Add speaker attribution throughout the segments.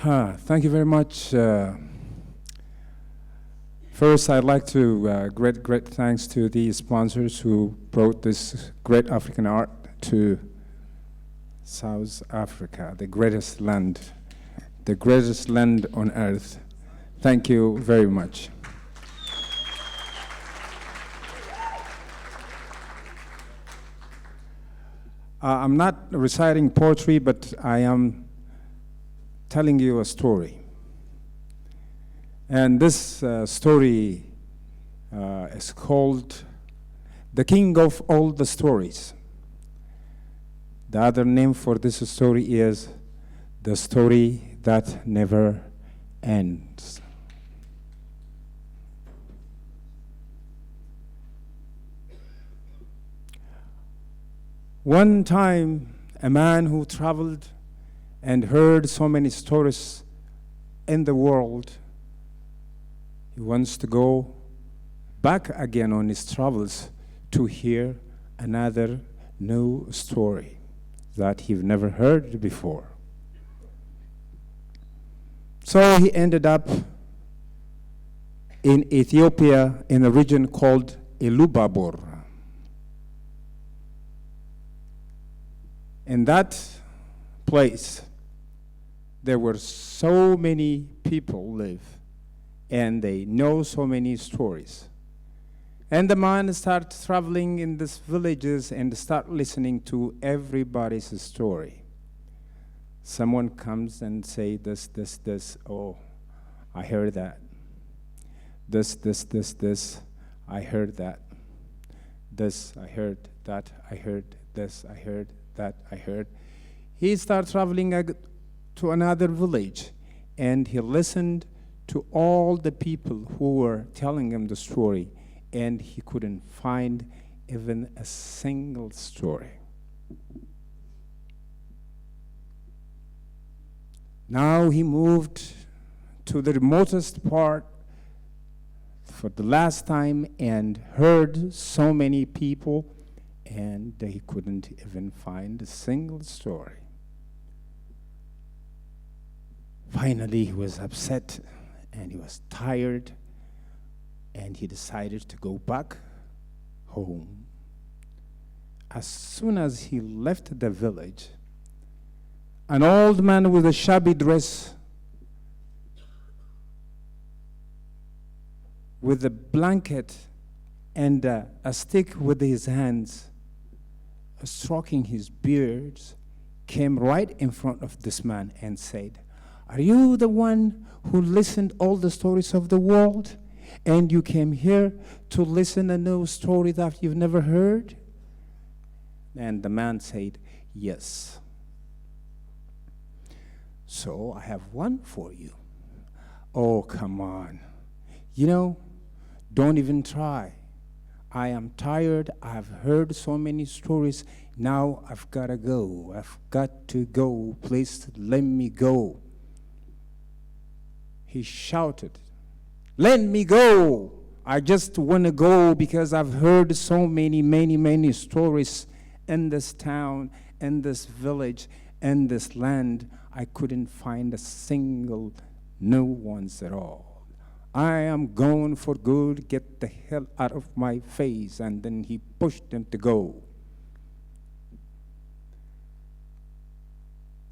Speaker 1: Thank you very much. First, I'd like to great thanks to the sponsors who brought this great African art to South Africa, the greatest land on earth. Thank you very much. I'm not reciting poetry, but I am telling you a story. And this story is called The King of All the Stories. The other name for this story is The Story That Never Ends. One time, a man who traveled and heard so many stories in the world, he wants to go back again on his travels to hear another new story that he've never heard before. So he ended up in Ethiopia in a region called Ilubabor. In that place, there were so many people live, and they know so many stories. And the man started traveling in these villages and start listening to everybody's story. Someone comes and say this, oh, I heard that. This, I heard that. This, I heard that, I heard this, I heard that, I heard. He started traveling to another village, and he listened to all the people who were telling him the story, and he couldn't find even a single story. Now he moved to the remotest part for the last time and heard so many people, and he couldn't even find a single story. Finally, he was upset and he was tired, and he decided to go back home. As soon as he left the village, an old man with a shabby dress, with a blanket and a stick with his hands, stroking his beard, came right in front of this man and said, "Are you the one who listened all the stories of the world, and you came here to listen a new story that you've never heard?" And the man said, "Yes." "So I have one for you." "Oh, come on. You know, don't even try. I am tired. I've heard so many stories. Now I've got to go. I've got to go. Please let me go." He shouted, "Let me go. I just want to go because I've heard so many stories in this town, in this village, in this land. I couldn't find a single new ones at all. I am going for good. Get the hell out of my face." And then he pushed him to go.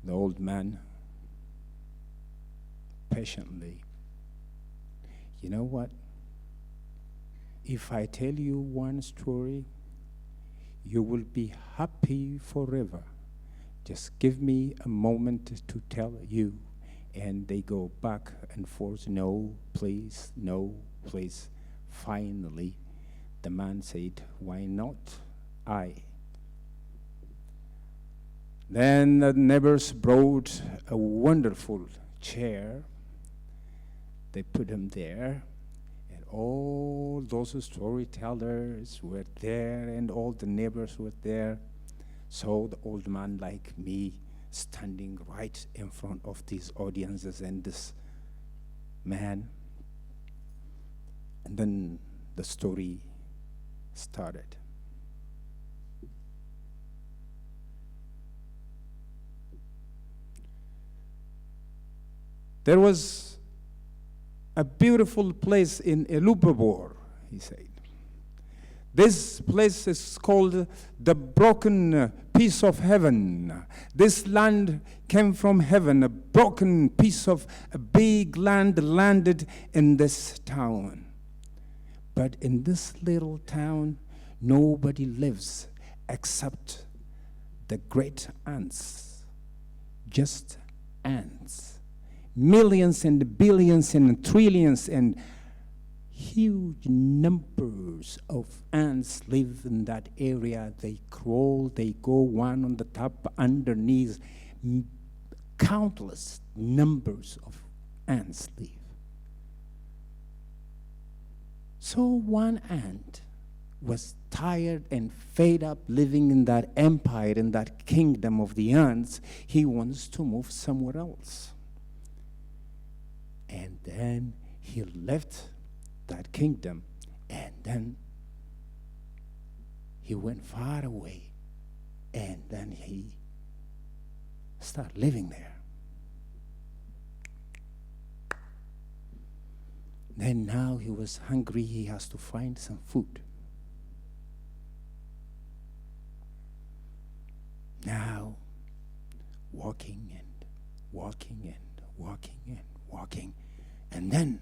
Speaker 1: The old man patiently, "You know what? If I tell you one story, you will be happy forever. Just give me a moment to tell you." And they go back and forth, "No, please, no, please." Finally, the man said, "Why not I?" Then the neighbors brought a wonderful chair. They put him there, and all those storytellers were there, and all the neighbors were there. So the old man, like me, standing right in front of these audiences and this man. And then the story started. There was a beautiful place in Elubabor, he said. This place is called the broken piece of heaven. This land came from heaven. A broken piece of a big land landed in this town. But in this little town, nobody lives except the great ants. Just ants. Millions and billions and trillions and huge numbers of ants live in that area. They crawl, they go one on the top, underneath. Countless numbers of ants live. So one ant was tired and fed up living in that empire, in that kingdom of the ants. He wants to move somewhere else. And then he left that kingdom, and then he went far away, and then he started living there. Then now he was hungry, he has to find some food. Now, walking and walking and walking and walking, and then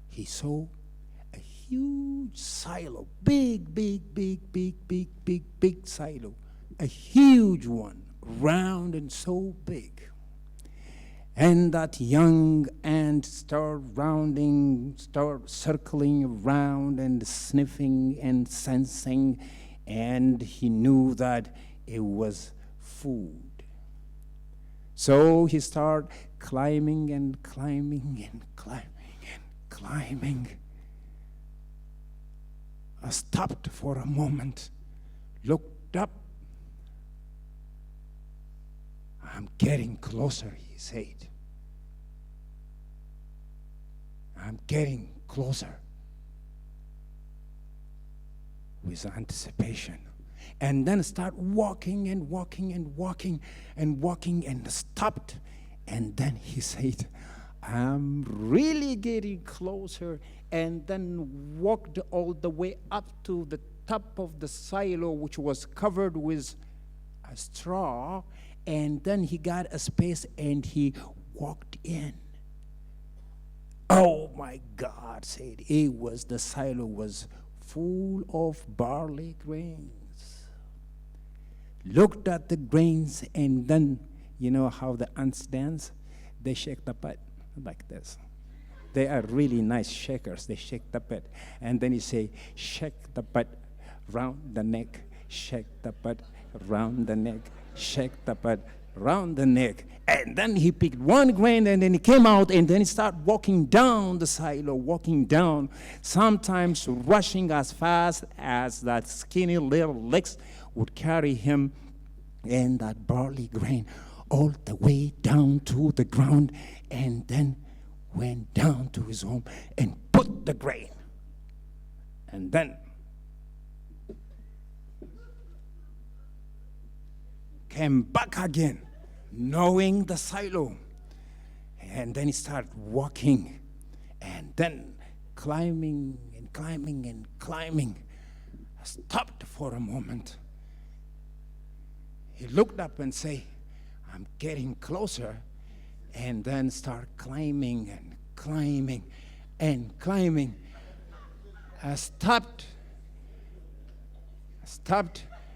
Speaker 1: he saw a huge silo, big silo, a huge one, round and so big. And that young ant started circling around and sniffing and sensing, and he knew that it was food. So he started climbing and climbing and climbing and climbing. I stopped for a moment, looked up. I'm getting closer, he said. I'm getting closer with anticipation. And then start walking and walking and walking and walking and stopped. And then he said, I'm really getting closer, and then walked all the way up to the top of the silo, which was covered with a straw, and then he got a space and he walked in. Oh my God, said the silo was full of barley grains. Looked at the grains, and then, you know how the ants dance? They shake the butt like this. They are really nice shakers. They shake the butt. And then you say, shake the butt round the neck, shake the butt round the neck, shake the butt round the neck. And then he picked one grain, and then he came out, and then he started walking down the silo, walking down, sometimes rushing as fast as that skinny little legs would carry him, and that barley grain all the way down to the ground, and then went down to his home and put the grain. And then came back again, knowing the silo. And then he started walking, and then climbing and climbing and climbing. I stopped for a moment. He looked up and said, I'm getting closer, and then start climbing and climbing and climbing. I stopped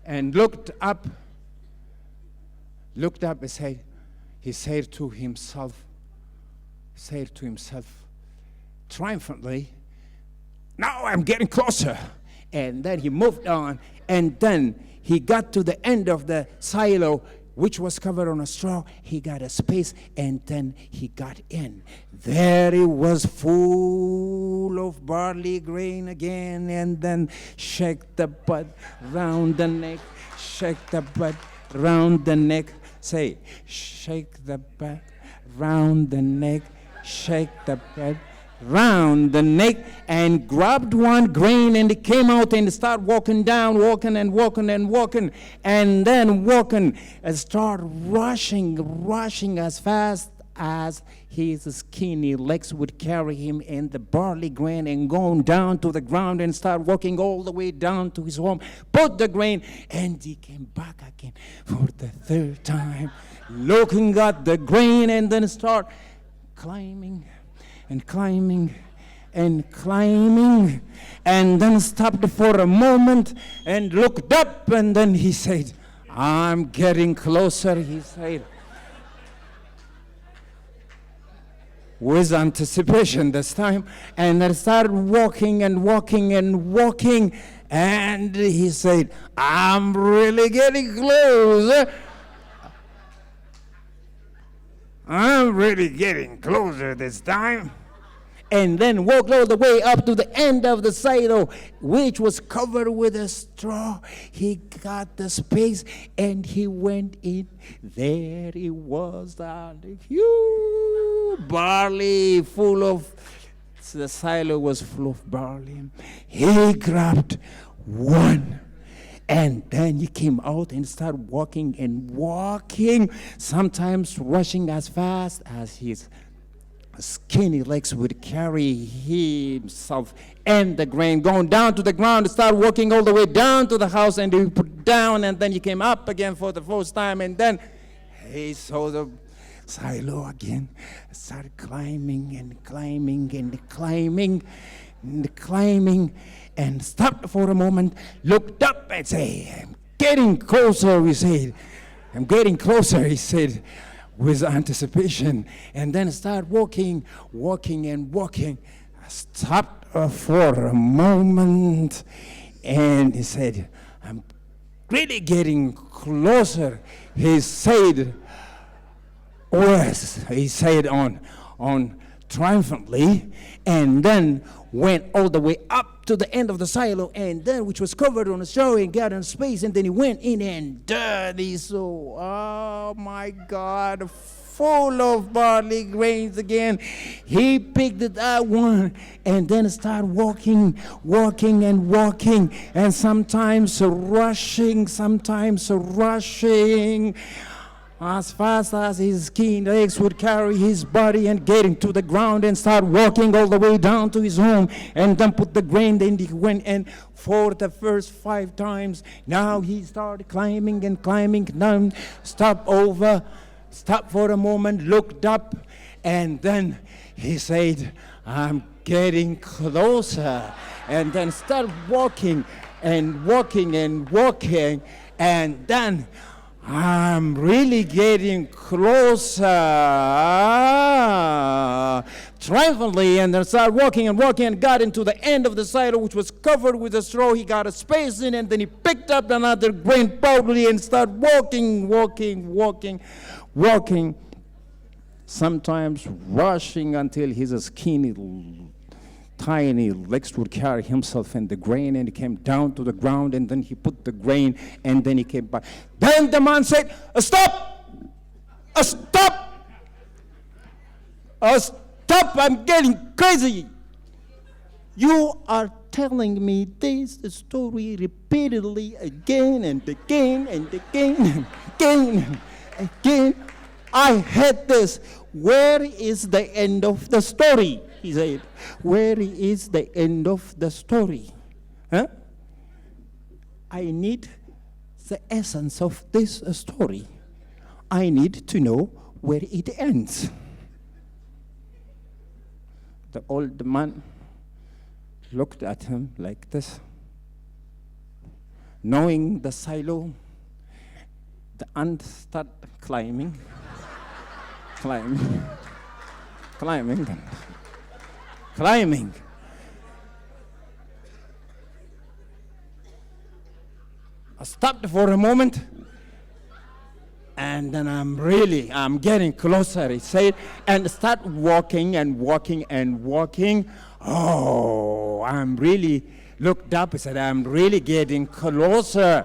Speaker 1: and looked up and said, he said to himself triumphantly, now I'm getting closer. And then he moved on, and then he got to the end of the silo, which was covered on a straw. He got a space, and then he got in. There it was, full of barley grain again, and then shake the butt round the neck, shake the butt round the neck. Say, shake the butt round the neck, shake the butt round the neck, and grabbed one grain, and it came out and started walking down, walking and walking and walking, and then walking and start rushing as fast as his skinny legs would carry him in the barley grain and going down to the ground and start walking all the way down to his home, put the grain, and he came back again for the third time, looking at the grain, and then start climbing and climbing and climbing, and then stopped for a moment and looked up, and then he said, I'm getting closer, he said, with anticipation this time, and I started walking and walking and walking, and he said, I'm really getting close. I'm really getting closer this time. And then walked all the way up to the end of the silo, which was covered with a straw. He got the space and he went in. There he was, a huge barley full of, the silo was full of barley. He grabbed one. And then he came out and started walking and walking, sometimes rushing as fast as his skinny legs would carry himself and the grain, going down to the ground, start walking all the way down to the house, and he put down, and then he came up again for the first time, and then he saw the silo again, started climbing and climbing and climbing and climbing, and stopped for a moment, looked up and said, I'm getting closer, he said. I'm getting closer, he said, with anticipation, and then start walking, walking and walking. I stopped for a moment, and he said, I'm really getting closer. He said, yes, he said on triumphantly, and then went all the way up to the end of the silo, and then which was covered on a straw and got in space, and then he went in and dirty, so oh my God, full of barley grains again. He picked that one and then started walking, walking and walking, and sometimes rushing, as fast as his skinny legs would carry his body, and getting to the ground and start walking all the way down to his home, and then put the grain. Then he went, and for the first 5 times, now he started climbing and climbing down, stopped for a moment, looked up, and then he said, I'm getting closer, and then started walking and walking and walking, and then I'm really getting closer, triumphantly, and then started walking and walking, and got into the end of the silo, which was covered with a straw. He got a space in, and then he picked up another grain proudly and started walking, sometimes rushing until his skinny, tiny legs would carry himself and the grain, and he came down to the ground, and then he put the grain, and then he came back. Then the man said, stop! Stop! Stop! I'm getting crazy! You are telling me this story repeatedly again and again and again and again and again. I hate this. Where is the end of the story? He said, where is the end of the story? Huh? I need the essence of this story. I need to know where it ends. The old man looked at him like this, knowing the silo. The ant started climbing. I stopped for a moment, and then I'm getting closer, he said, and start walking and walking and walking. Oh, I'm really looked up, he said, I'm really getting closer.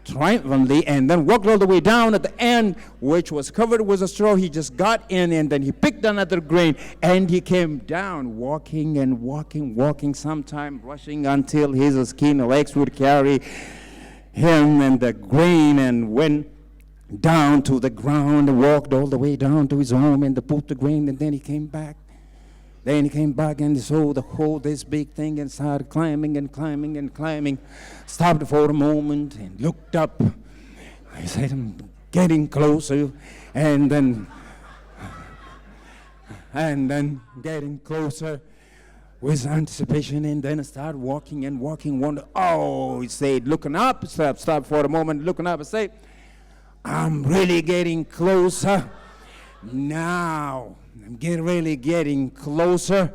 Speaker 1: Triumphantly, and then walked all the way down at the end, which was covered with a straw. He just got in, and then he picked another grain, and he came down, walking and walking, sometime rushing until his skinny legs would carry him and the grain. And when down to the ground and walked all the way down to his home and put the grain, and then he came back. Then he came back and saw the whole, this big thing, and started climbing and climbing and climbing. Stopped for a moment and looked up. I said, I'm getting closer, and then getting closer with anticipation, and then I started walking and walking. Oh, he said, looking up, stop for a moment, looking up and said, I'm really getting closer. Now, I'm really getting closer.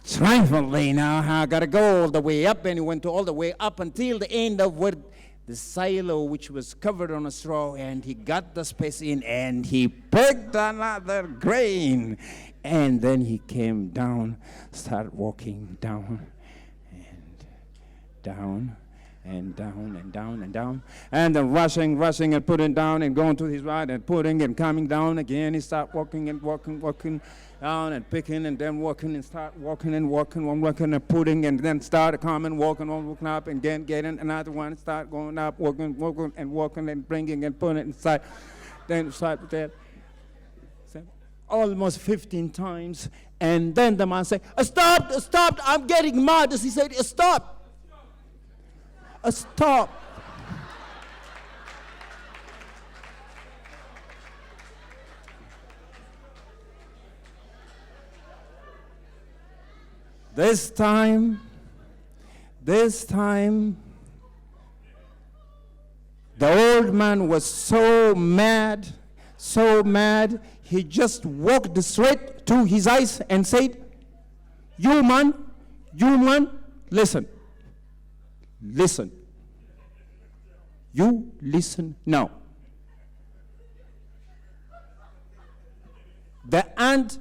Speaker 1: Triumphantly now, I gotta go all the way up, and he went all the way up until the end of where the silo, which was covered on a straw, and he got the space in, and he picked another grain. And then he came down, started walking down, and down, and down, and down, and down, and then rushing, and putting down, and going to his right, and putting, and coming down again. He started walking, and walking down, and picking, and then walking, and start walking, and and putting, and then start coming, walking up, and again getting another one, start going up, walking, and bringing, and putting it inside. Then start with that. Almost 15 times, and then the man said, stop, I'm getting mad. He said, stop. Stop. This time, the old man was so mad, he just walked straight to his eyes and said, you man, listen. You listen now. The ant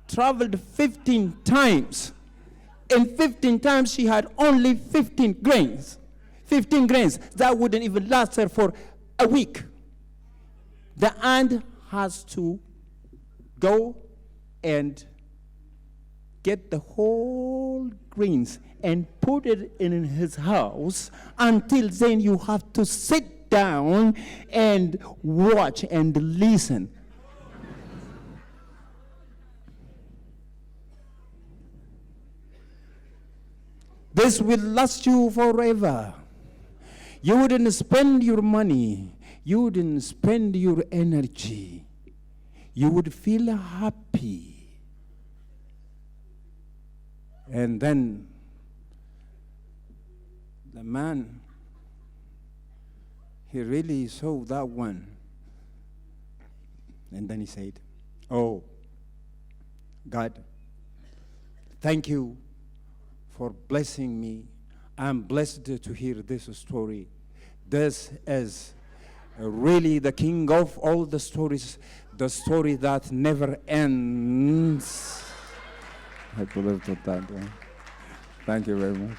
Speaker 1: traveled 15 times. In 15 times, she had only 15 grains. 15 grains. That wouldn't even last her for a week. The ant has to go and get the whole grains and put it in his house. Until then, you have to sit down and watch and listen. This will last you forever. You wouldn't spend your money. You wouldn't spend your energy. You would feel happy. And then the man, he really saw that one. And then he said, oh, God, thank you for blessing me. I'm blessed to hear this story. This is really the king of all the stories, the story that never ends. I could have thought that one. Thank you very much.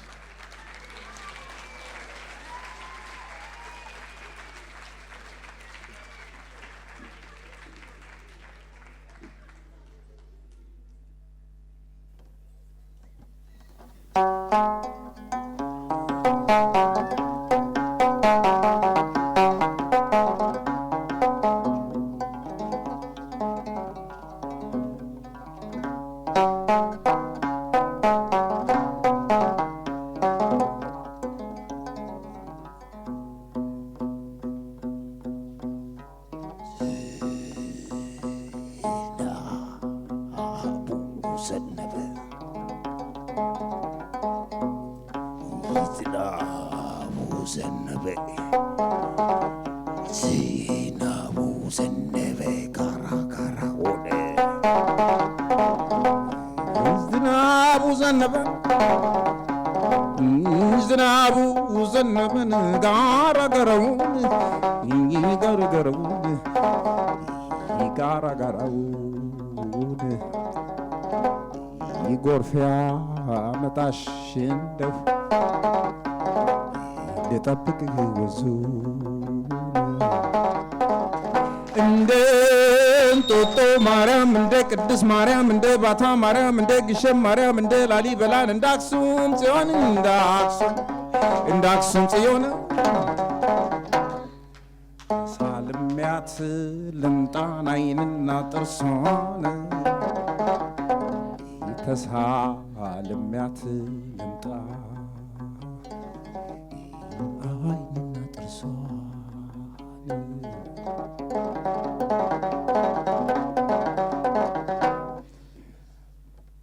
Speaker 1: Addis Maryam and Bata Maryam and Gashe Maryam and Lali Belan and Daxum Zion and Daxum Zion. ልያት ልምጣን አይንና ጥርሷን ተሳልሚያት ልምጣ አይንና ጥርሷን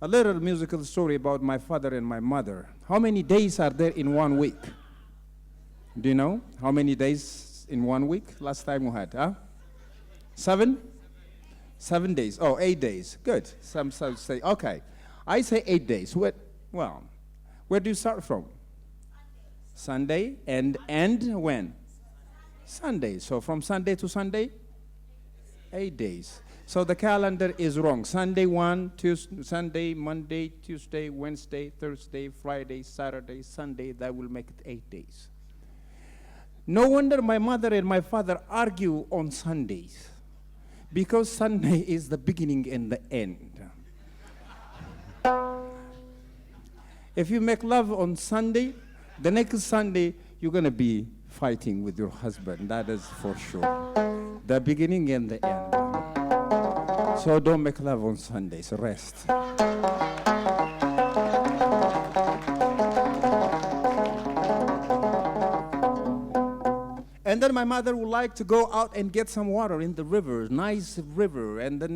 Speaker 1: A little musical story about my father and my mother. How many days are there in 1 week? Do you know how many days in 1 week? Last time we had, huh? 7? 7 days. Oh, 8 days. Good. Some say, okay. I say 8 days. Well, where do you start from? Sunday. And end when? Sunday. So from Sunday to Sunday? 8 days. So the calendar is wrong. Sunday 1, Tuesday, Sunday, Monday, Tuesday, Wednesday, Thursday, Friday, Saturday, Sunday. That will make it 8 days. No wonder my mother and my father argue on Sundays, because Sunday is the beginning and the end. If you make love on Sunday, the next Sunday you're going to be fighting with your husband. That is for sure. The beginning and the end. So don't make love on Sundays. Rest. And then my mother would like to go out and get some water in the river, nice river. And then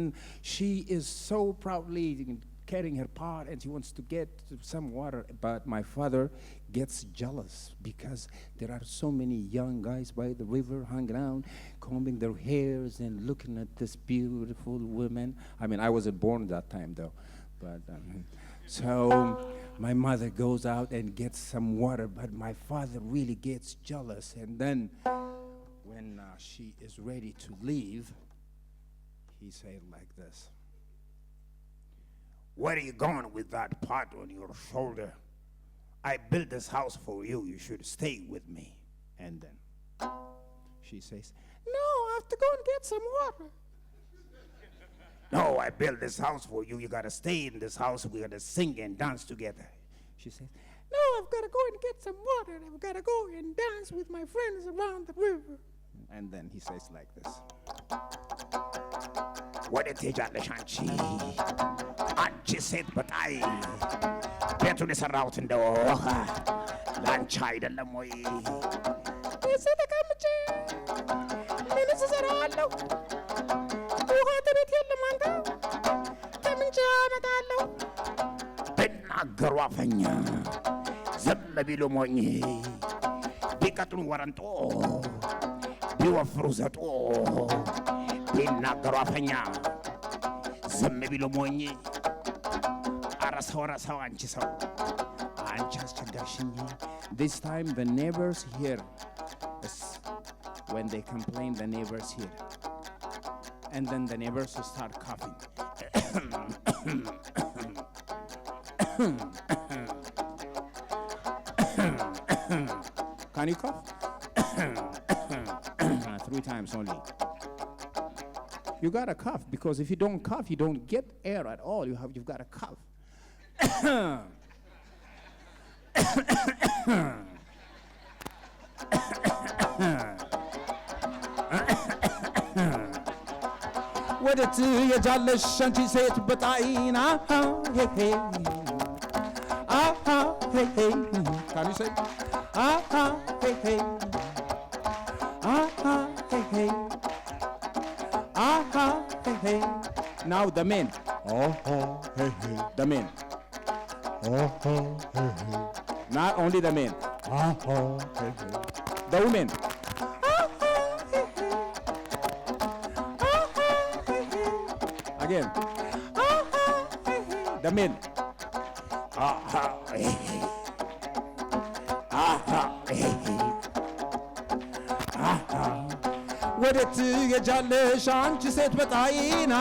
Speaker 1: she is so proudly carrying her pot and she wants to get some water. But my father gets jealous because there are so many young guys by the river hanging out, combing their hairs and looking at this beautiful woman. I mean, I wasn't born that time though. But so my mother goes out and gets some water, but my father really gets jealous. And then when she is ready to leave, he said like this: "Where are you going with that pot on your shoulder? I built this house for you. You should stay with me." And then she says, "No, I have to go and get some water." "No, I built this house for you. You got to stay in this house. We got to sing and dance together." She says, "No, I've got to go and get some water. I've got to go and dance with my friends around the river." And then he says like this: "What did ትሄጃለሽ አንቺ አንቺ ሴት በጣይ ቤቱን የሰራሁት እንደው ላንቺ አይደለም ወይ? እዚህ ተቀምጬ ምን እሰራለሁ? ውሃ ቤት የለም አንተ ከምንጭ አመጣለሁ?" ቢናገሩ አፈኛ ዝም ቢሉ ሞኝ ቢቀጥሉ ወረንጦ ቢወፍሩ ዘጦ ቢናገሩ አፈኛ ዝም ቢሉ ሞኝ አረሰው አንቺ ሰው አንቺ አስቸጋሽኝ። This time the neighbors hear when they complain, the neighbors hear, and then the neighbors start coughing. Can you cough? 3 times only. You gotta cough, because if you don't cough, you don't get air at all. You've got to cough. ወደት የጃለሽ አንቺ ሴት በጣይና Can you say? Hey, hey. Hey, hey. Now the men. Hey, hey. The men. Hey, hey. Not only the men. Hey, hey. The women. Again. The men. Hey, hey. ወደት የጃለሽ አንቺ ሴት በጣይና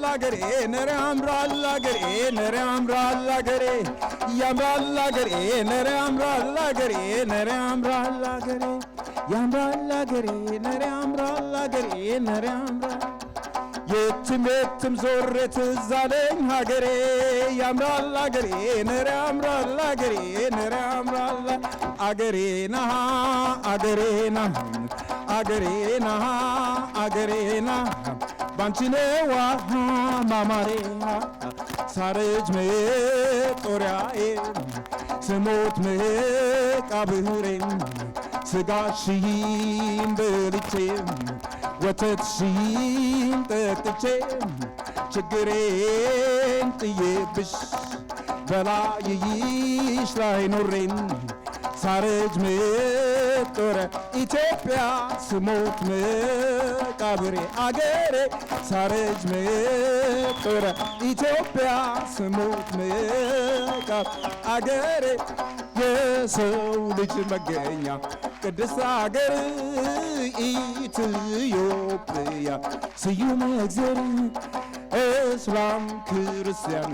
Speaker 1: አገሬ ነረ ያምራል አገሬ ነረ ያምራል አገሬ ያምራል አገሬ ነረ ያምራል አገሬ ነረ ያምራል አገሬ ያምራል አገሬ ነረ ያምራል አገሬ ነረ ያምራል የትም የትም ዞሬ ትዝ አለኝ ሀገሬ ያምራል አገሬ ነረ ያምራል አገሬ ነረ ያምራል አገሬ ነሃ አገሬ ነሃ አገሬ ነሃ አገሬ ነሃ ባንቺ ነው ማማሬ ሳረጅ መጦሪያዬ ስሞት መቃብሬ ስጋሽን በልቼ ወተትሽን ጠጥቼ ችግሬን ጥዬብሽ በላይሽ ላይ ኖሬን ሳረጅ መጦሪያ ኢትዮጵያ ስሞት መቃብሬ አገሬ ሳረጅ መጦሪያ ኢትዮጵያ ስሞት መቃብሬ አገሬ የሰው ልጅ መገኛ ቅድስት አገር ኢትዮጵያ ስዩመ እግዚአብሔር እስላም ክርስቲያን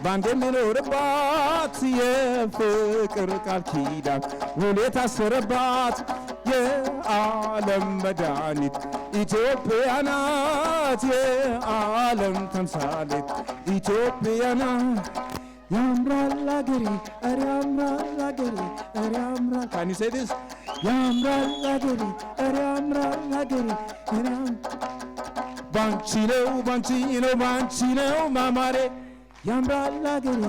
Speaker 1: ባንድ የሚኖርባት የፍቅር ቃል ኪዳን ውል የታሰረባት የዓለም መድኃኒት ኢትዮጵያ ናት የዓለም ተምሳሌት ኢትዮጵያ ናት ያምራል አገሬ ኧረ ያምራል አገሬ ኧረ ያምራል Can you say this? ያምራል አገሬ ኧረ ያምራል አገሬ ኧረ ባንቺ ነው ባንቺ ነው ባንቺ ነው ማማሬ ያምራል አገሬ